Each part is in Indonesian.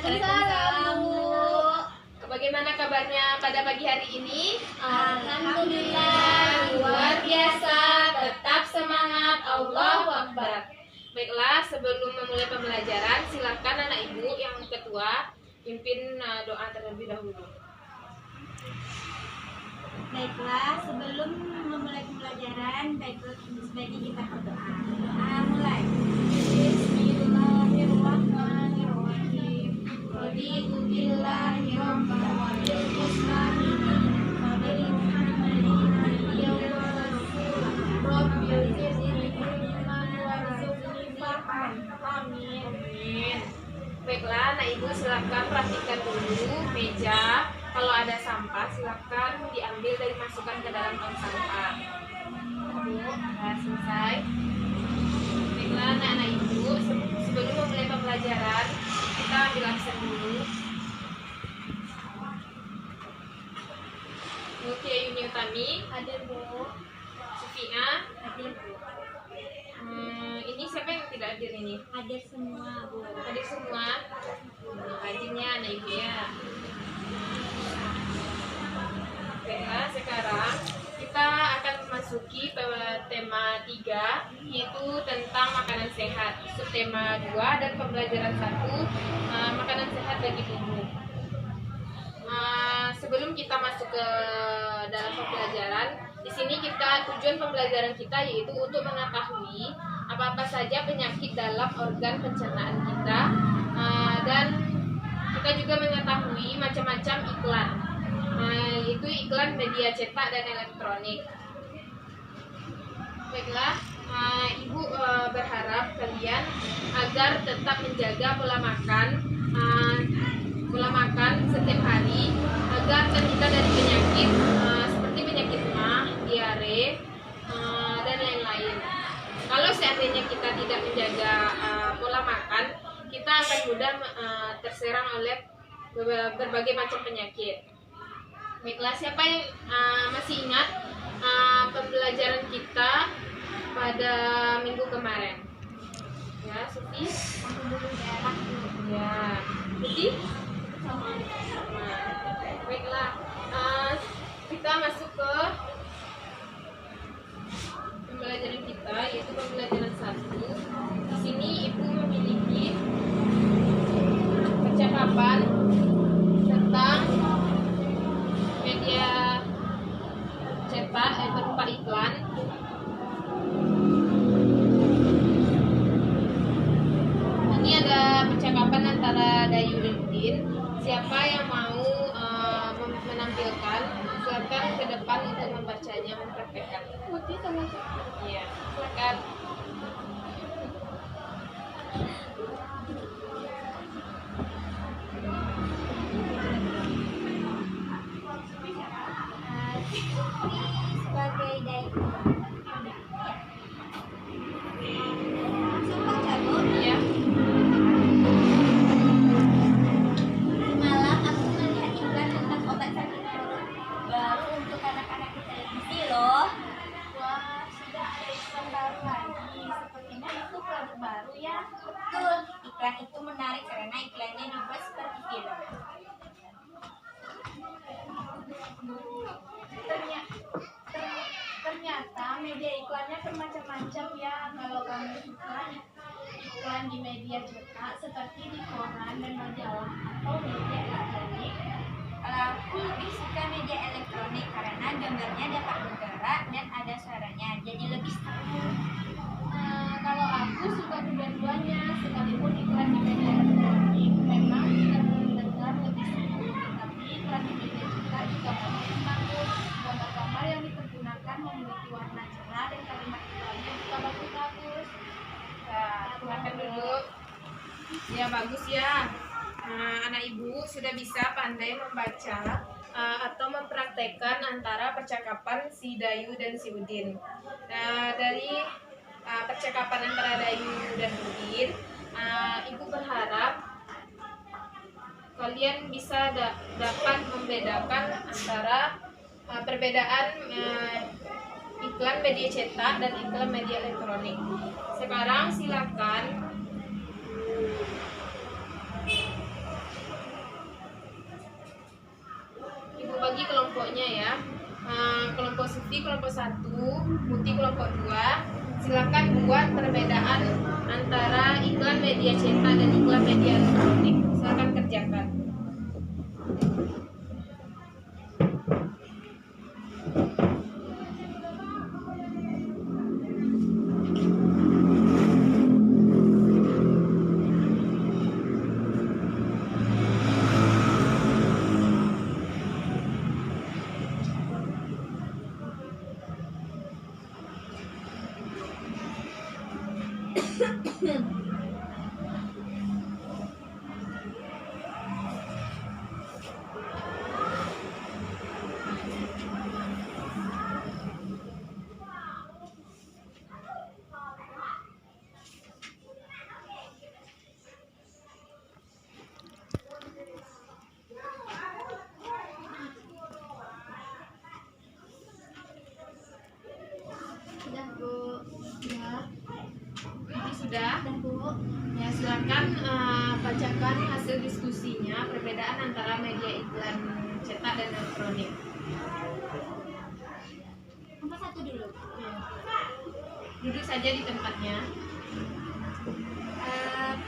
Waalaikumsalam, Bu. Bagaimana kabarnya pada pagi hari ini? Alhamdulillah, luar biasa. Tetap semangat. Allahu Akbar. Baiklah, sebelum memulai pembelajaran, silakan anak ibu yang ketua pimpin doa terlebih dahulu. Baiklah, sebelum memulai pembelajaran, sebaiknya kita berdoa. Doa mulai. Bismillahirrahmanirrahim. Raditu billahi rabban wa bil islami wa bil muhammadin nabiyyan wa rasulan. Rabbil zidni ilman warzuqni fahman. Amin. Amin. Baiklah, anak ibu silakan perhatikan dulu meja. Kalau ada sampah silakan diambil dan dimasukkan ke dalam tong sampah. Nah, selesai. Baiklah, anak-anak ibu, sebelum memulai pembelajaran kita ambil absen dulu. Oke, Yuni Utami, Hadir, Bu. Sufina, Hadir, Bu. ini siapa yang tidak hadir ini? Hadir semua, Bu. Hadir semua. Rajinnya anak ibu ya. Baiklah, sekarang kita akan memasuki tema 3, yaitu tentang makanan sehat. Subtema 2 dan pembelajaran 1, makanan sehat bagi tubuh. Sebelum kita masuk ke dalam pembelajaran, di sini tujuan pembelajaran kita yaitu untuk mengetahui apa-apa saja penyakit dalam organ pencernaan kita, dan kita juga mengetahui macam-macam iklan. Yaitu iklan media cetak dan elektronik. Baiklah, ibu berharap kalian agar tetap menjaga pola makan setiap hari agar terhindar dari penyakit seperti penyakit mah, diare, dan lain-lain. Kalau seandainya kita tidak menjaga pola makan, kita akan mudah terserang oleh berbagai macam penyakit. Baiklah, siapa yang masih ingat pembelajaran kita pada minggu kemarin? Ya, Sufi? Ya, Sufi? Sama. Baiklah, kita masuk ke pembelajaran kita, yaitu pembelajaran 1. Di sini ibu memiliki percakapan tentang media cetak berupa iklan. Ini ada percakapan antara Dayu dan Udin. Siapa yang mau menampilkan, silakan ke depan untuk membacanya, mempraktekkan. Iya, silakan. Sebagai Dayu. Langsung baca, Bu. Iya. Malam aku melihat iklan tentang obat sakit perut baru untuk anak-anak di televisi loh. Wah, sudah ada iklan baru lagi. Sepertinya itu produk baru ya. Betul, iklan itu menarik karena iklannya dibuat seperti film. Ternyata media iklannya bermacam-macam ya. Kalau kamu suka iklan di media cetak seperti di koran dan majalah atau media elektronik, kalau aku lebih suka media elektronik karena gambarnya dapat bergerak dan ada suaranya, jadi lebih seru. Kalau aku suka kedua-duanya, sekalipun iklan di media elektronik memang terdengar lebih seru, tapi iklan di media cetak juga banyak yang bagus. Gambar-gambar yang dipergunakan memiliki warna cerah dan kalimat iklannya juga bagus-bagus. Silakan duduk. Ya, bagus ya. Anak ibu sudah bisa pandai membaca atau mempraktekkan antara percakapan si Dayu dan si Udin. Dari percakapan antara Dayu dan Udin, ibu berharap kalian bisa dapat membedakan antara perbedaan iklan media cetak dan iklan media elektronik. Sekarang silakan Sufi kelompok 1, Muti kelompok 2. Silakan buat perbedaan antara iklan media cetak dan iklan media elektronik. Silakan kerjakan. Sudah Bu. Ya. Ini sudah. Sudah Bu. Ya, silakan bacakan hasil diskusinya perbedaan antara media iklan cetak dan elektronik. Nomor 1 dulu. Ya. Duduk saja di tempatnya.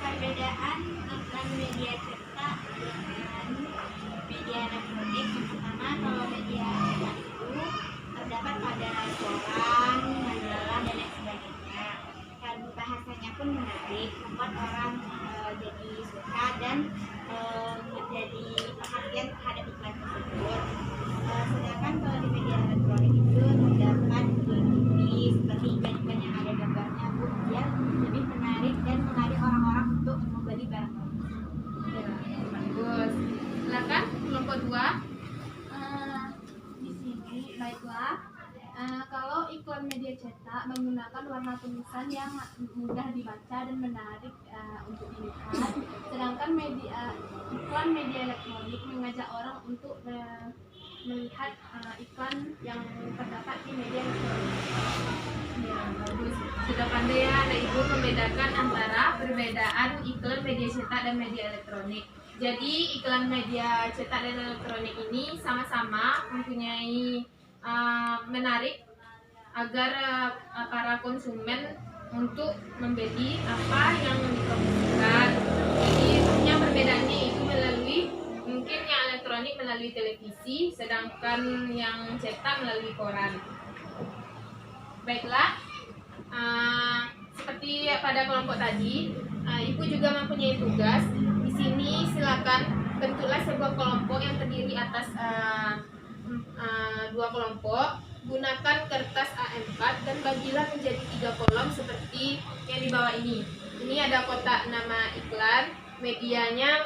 Perbedaan iklan media cetak dengan media elektronik. Yang pertama, kalau media cetak itu terdapat pada koran, majalah, dan lain sebagainya. Dan bahasanya pun menarik, membuat orang jadi suka dan menjadi perhatian terhadap iklan tersebut. Sedangkan kalau di media elektronik itu terdapat lebih seperti iklan-iklan yang ada gambarnya Bu, dia lebih menarik dan menarik orang-orang untuk membeli barang tersebut. Ya, bagus. Silakan kelompok 2. Di sini baiklah. Kalau iklan media cetak menggunakan warna tulisan yang mudah dibaca dan menarik untuk dilihat, sedangkan iklan media elektronik mengajak orang untuk melihat iklan yang terdapat di media elektronik. Ya, bagus. Sudah pandai ya anak ibu membedakan antara perbedaan iklan media cetak dan media elektronik. Jadi iklan media cetak dan elektronik ini sama-sama mempunyai menarik agar para konsumen untuk membeli apa yang dipromosikan. Jadi hanya perbedaannya itu melalui mungkin yang elektronik melalui televisi, sedangkan yang cetak melalui koran. Baiklah, seperti pada kelompok tadi, ibu juga mempunyai tugas. Di sini silakan bentuklah sebuah kelompok yang terdiri atas 2 kelompok. Gunakan kertas A4 dan bagilah menjadi 3 kolom seperti yang di bawah ini. Ini ada kotak nama iklan, medianya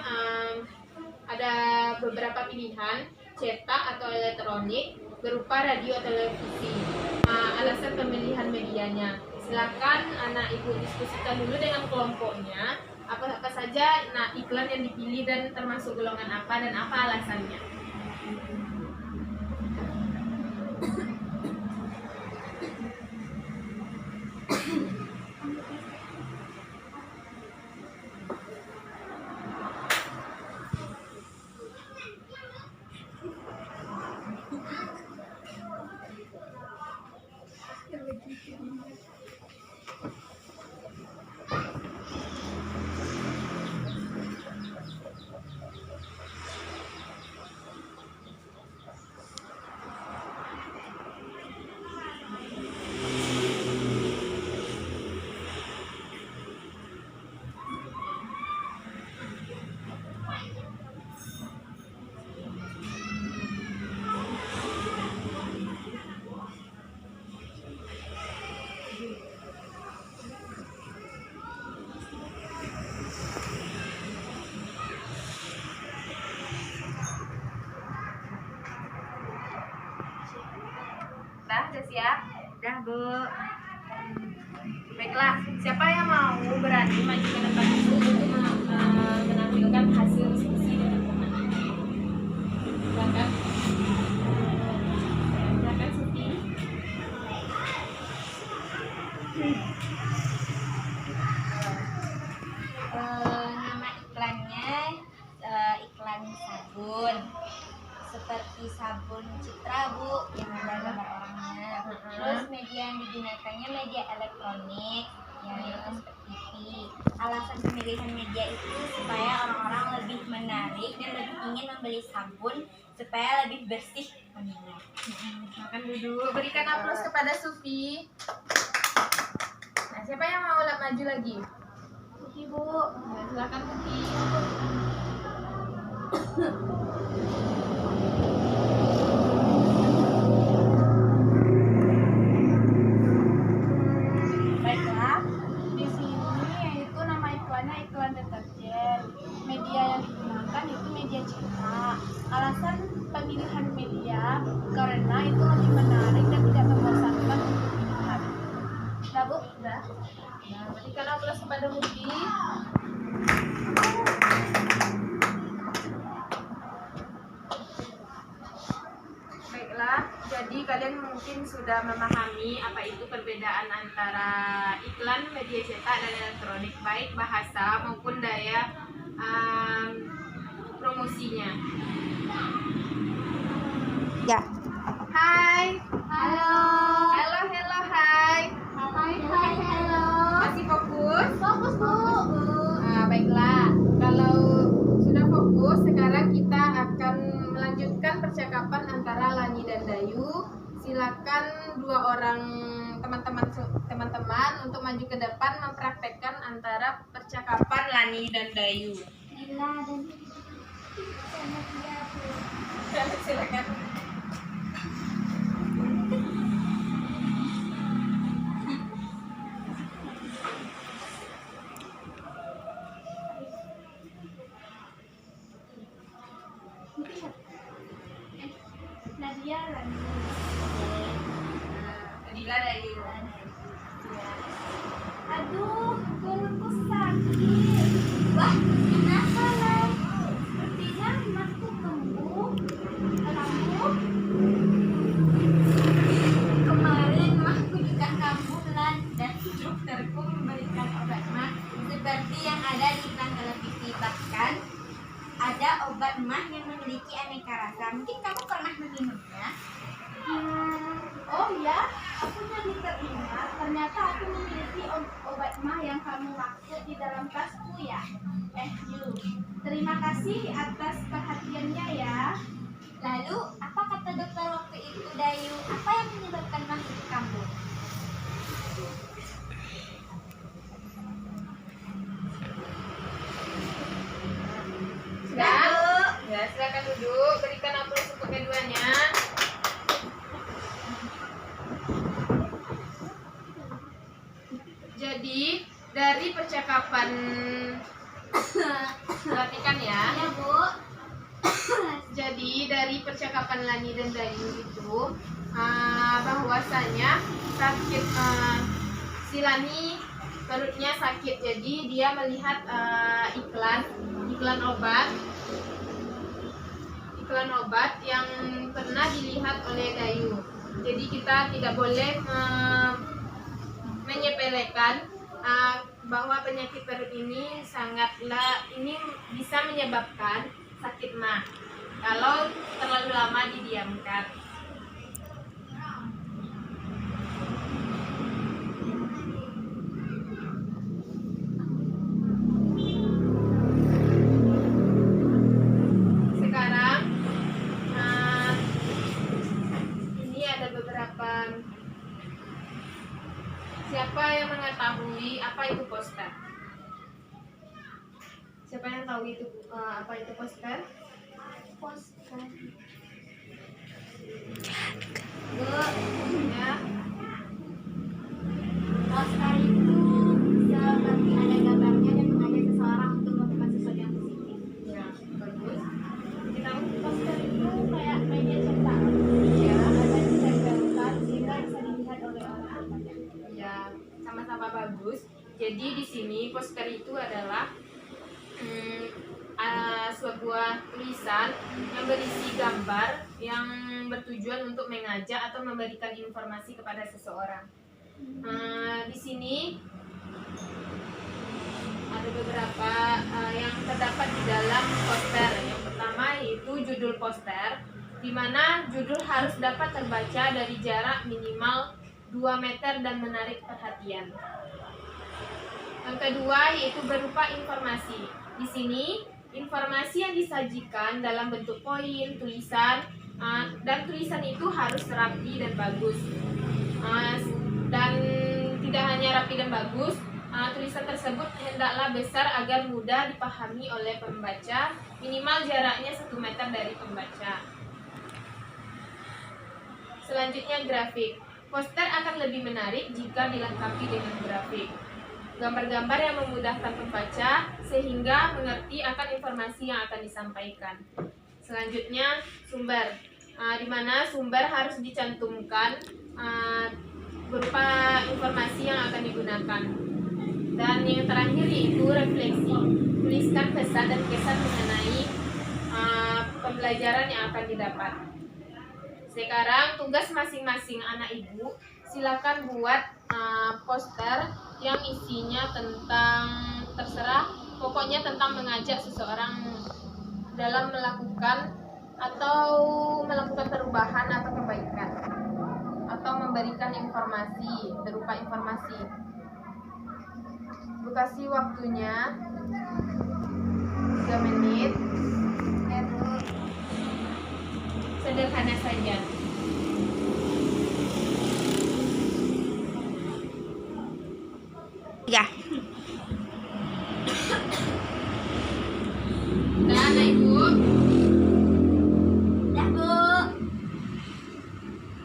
ada beberapa pilihan, cetak atau elektronik, berupa radio atau televisi. Alasan pemilihan medianya, silakan anak ibu diskusikan dulu dengan kelompoknya apa saja iklan yang dipilih dan termasuk golongan apa dan apa alasannya. Sudah siap? Sudah Bu. Baiklah, siapa yang mau berani maju ke depan itu untuk menampilkan hasil diskusi dengan teman? Silakan. Silakan Sufi. Nama iklannya iklan sabun, seperti sabun Citra Bu yang ada gambar orangnya. digunakannya media elektronik, ya yaitu seperti TV. Alasan pemilihan media itu supaya orang-orang lebih menarik dan lebih ingin membeli sabun supaya lebih bersih wanginya. Silakan duduk. Berikan aplaus kepada Sufi. Nah, siapa yang mau maju lagi? Ibu. Nah, silakan Sufi. Baiklah, di sini yaitu nama iklannya iklan deterjen. Media yang digunakan itu media cetak. Alasan pemilihan media karena itu lebih menarik dan tidak membosankan untuk dilihat. Nah Bu, udah. Nah, berikan aplaus kepada Muti. Baiklah, jadi kalian mungkin sudah memahami apa itu perbedaan antara iklan media cetak dan elektronik, baik bahasa maupun daya promosinya. Ya. Hai. Halo. Halo, hello, hai. Halo. Masih fokus? Fokus Bu. Baiklah, kalau sudah fokus, sekarang kita akan melanjutkan percakapan antara Lani dan Dayu. Silakan dua orang teman-teman untuk maju ke depan mempraktekkan antara percakapan Lani dan Dayu. Gila dan Silakan. Nadia Lani. Adila Dayu. Aduh, perutku sakit. wah, kenapa Lan? Sepertinya emasku kambuh. Kamu? Kemarin mahku juga kambuh Lan, dan dokterku memberikan obat mah seperti yang ada di iklan televisi. Bahkan ada obat mah yang memiliki aneka rasa. Mungkin kamu pernah meminumnya? Oh ya, aku jadi teringat. Ternyata aku memiliki obat mah yang kamu maksud di dalam tasku ya. You. Terima kasih atas perhatiannya ya. Lalu, apa kata dokter waktu itu Dayu? Apa yang menyebabkan mah itu kambuh? Sudah? Ya, silakan duduk. Berikan aplaus untuk keduanya. Jadi, dari percakapan perhatikan ya. Ya Bu. Jadi dari percakapan Lani dan Dayu itu bahwasanya sakit si Lani perutnya sakit, jadi dia melihat iklan obat yang pernah dilihat oleh Dayu. Jadi kita tidak boleh menyepelekan bahwa penyakit perut ini ini bisa menyebabkan sakit mah kalau terlalu lama didiamkan. Sekarang ini ada beberapa. Siapa yang mengetahui apa itu poster? Siapa yang tahu itu apa itu poster? Poster. Bu, Ya. poster itu seperti ada gambarnya dan mengajak seseorang untuk melakukan sesuatu yang positif. Ya, bagus. Kita Poster itu kayak media cetak. ya, Ada ditempelkan sehingga bisa dilihat oleh orang banyak. ya, sama-sama bagus. Jadi di sini poster itu adalah sebuah tulisan yang berisi gambar yang bertujuan untuk mengajak atau memberikan informasi kepada seseorang. Di sini ada beberapa yang terdapat di dalam poster. Yang pertama yaitu judul poster, di mana judul harus dapat terbaca dari jarak minimal 2 meter dan menarik perhatian. Yang kedua yaitu berupa informasi. Di sini informasi yang disajikan dalam bentuk poin, tulisan, dan tulisan itu harus rapi dan bagus. Dan tidak hanya rapi dan bagus, tulisan tersebut hendaklah besar agar mudah dipahami oleh pembaca, minimal jaraknya 1 meter dari pembaca. Selanjutnya grafik. Poster akan lebih menarik jika dilengkapi dengan grafik. Gambar-gambar yang memudahkan pembaca sehingga mengerti akan informasi yang akan disampaikan. Selanjutnya sumber, di mana sumber harus dicantumkan berupa informasi yang akan digunakan. Dan yang terakhir yaitu refleksi. Tuliskan pesan dan kesan mengenai pembelajaran yang akan didapat. Sekarang tugas masing-masing anak ibu, silakan buat poster yang isinya tentang, terserah, pokoknya tentang mengajak seseorang dalam melakukan perubahan atau kebaikan, atau memberikan informasi berupa informasi. Bu kasih waktunya 3 menit. Sederhana saja. Ya. Udah, anak ibu. Dah, Bu.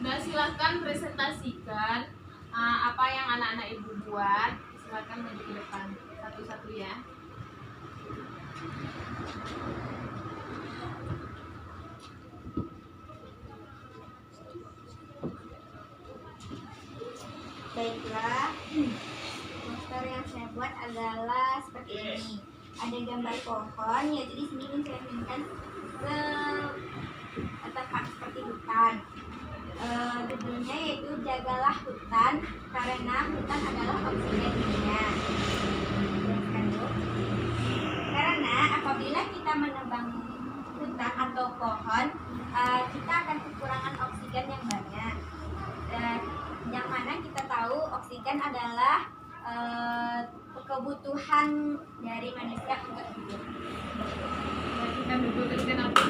Udah, silakan presentasikan apa yang anak-anak ibu buat. Silakan maju ke depan satu-satu ya. Baiklah, poster yang saya buat adalah seperti ini. Ada gambar pohon, yaitu di sini mencerminkan tempat seperti hutan. Judulnya yaitu jagalah hutan karena hutan adalah oksigen dunia. Karena apabila kita menebang hutan atau pohon, kita akan kekurangan oksigen yang banyak. Yang mana kita tahu oksigen adalah kebutuhan dari manusia untuk hidup. Kita duduk dengan apa?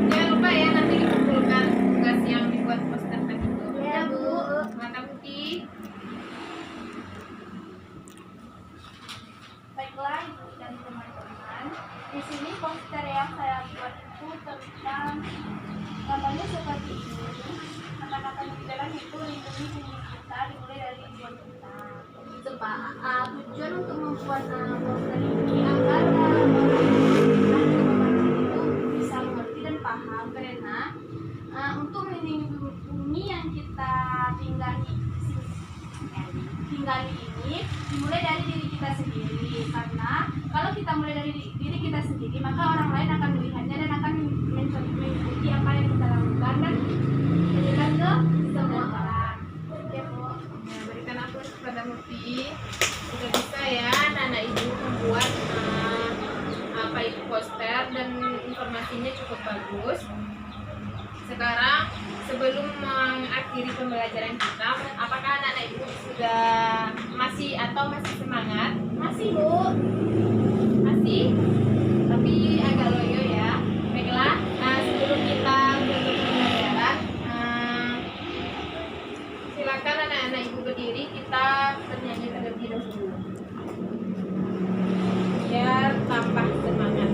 Jangan lupa ya, nanti dikumpulkan tugas yang dibuat poster tadi itu. Ya, Bu. Silakan Putih. Baiklah ibu dan teman-teman, di sini poster yang saya buat itu tentang gambarnya seperti ini. Kata-kata yang di dalam itu lindungi bumi kita dimulai dari tujuan kita. Tujuan untuk membuat Poster ini agar orang itu bisa mengerti dan paham, karena untuk melindungi bumi yang kita tinggali ini dimulai dari diri kita sendiri. Karena kalau kita mulai dari diri kita sendiri, maka orang lain akan melihatnya dan akan mengikuti apa yang kita lakukan dan menyebar ke semua orang. Ya, Bu. Ya, berikan aplaus kepada Mufti. Sudah bisa ya anak-anak ibu membuat apa itu poster dan informasinya cukup bagus. Sekarang sebelum mengakhiri pembelajaran kita, apakah anak-anak ibu sudah masih semangat? Masih, Bu. Masih? Tapi agak loyo ya. Baiklah, sebelum kita tutup pembelajaran, silakan anak-anak ibu berdiri, kita bernyanyi terlebih dahulu biar tambah semangat.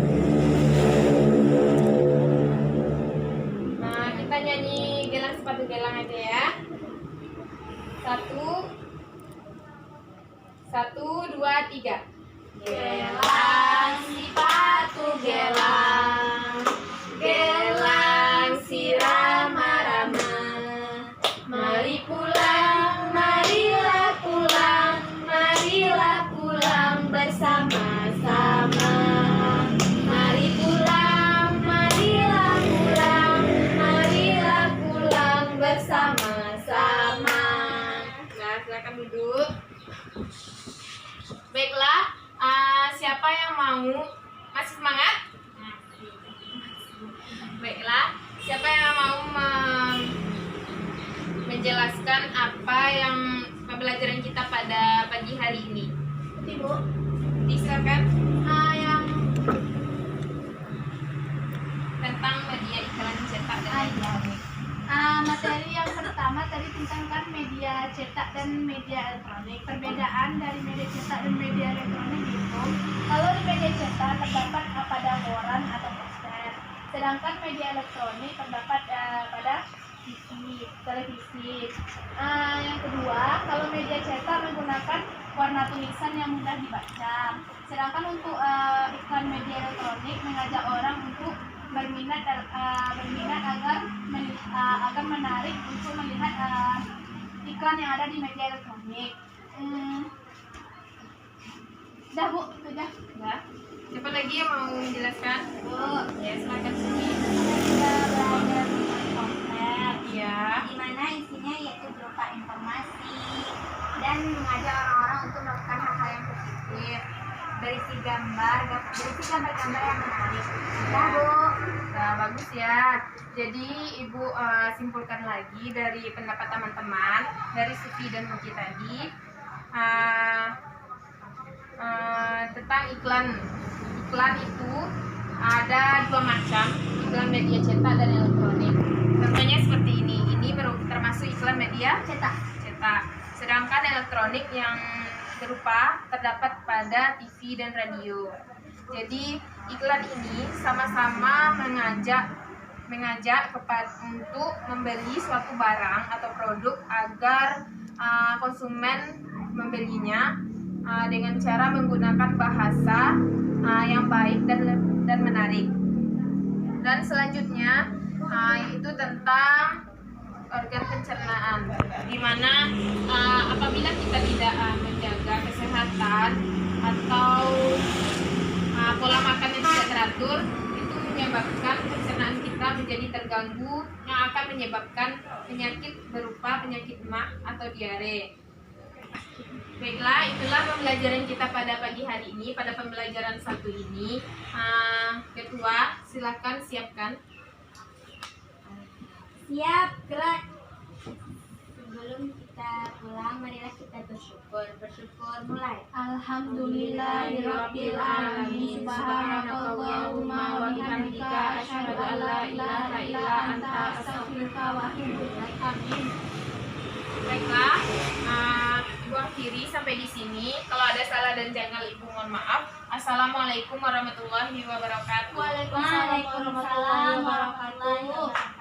Nah, kita nyanyi gelang sepatu gelang aja ya. Satu, dua, tiga. Gelang sepatu gelang, gelang si rama-rama. Mari pulang, marilah pulang, marilah pulang bersama-sama. Mari pulang, marilah pulang, marilah pulang bersama-sama. Nah, silakan duduk. Baiklah, siapa yang mau? Masih semangat? Baiklah, siapa yang mau menjelaskan apa yang pembelajaran kita pada pagi hari ini. Ibu, Silakan. yang Tentang media iklan cetak dan media elektronik. materi yang pertama tadi tentang kan media cetak dan media elektronik. Perbedaan dari media cetak dan media elektronik itu, kalau di media cetak terdapat pada koran atau poster, sedangkan media elektronik terdapat pada TV, televisi. Yang kedua, kalau media cetak menggunakan warna tulisan yang mudah dibaca, sedangkan untuk iklan media elektronik mengajak orang untuk berminat agar menarik untuk melihat iklan yang ada di media elektronik. Dah Bu, itu dah. Ya. Siapa lagi yang mau menjelaskan? Bu, Ya, silakan Sumi. kita belajar tentang software. Ya. Di mana isinya yaitu berupa informasi dan mengajak orang-orang untuk melakukan hal-hal yang positif, berisi gambar-gambar yang menarik. Dah Bu. Nah, bagus ya. Jadi Ibu simpulkan lagi dari pendapat teman-teman dari Sufi dan Muki tadi tentang iklan. Iklan itu ada dua macam, iklan media cetak dan elektronik. Contohnya seperti ini. Ini termasuk iklan media cetak. Sedangkan elektronik yang berupa terdapat pada TV dan radio. Jadi iklan ini sama-sama mengajak untuk membeli suatu barang atau produk agar konsumen membelinya dengan cara menggunakan bahasa yang baik dan menarik. Dan selanjutnya yaitu tentang organ pencernaan, di mana apabila kita tidak menjaga kesehatan atau pola makan yang tidak teratur, itu menyebabkan pencernaan kita menjadi terganggu, yang akan menyebabkan penyakit berupa penyakit MA atau diare. Baiklah, itulah pembelajaran kita pada pagi hari ini, pada pembelajaran 1 ini. Ketua, silakan siapkan. Siap, gerak. Sebelum kita pulang, marilah kita bersyukur. Bersyukur mulai. Alhamdulillahirabbil alamin. Subhanakallahumma wa bihamdika asyhadu an la ilaha illa anta astaghfiruka wa atubu ilaik. Amin. Baiklah, Ibu akhiri sampai di sini. Kalau ada salah dan janggal Ibu mohon maaf. Assalamualaikum warahmatullahi wabarakatuh. Waalaikumsalam warahmatullahi wabarakatuh.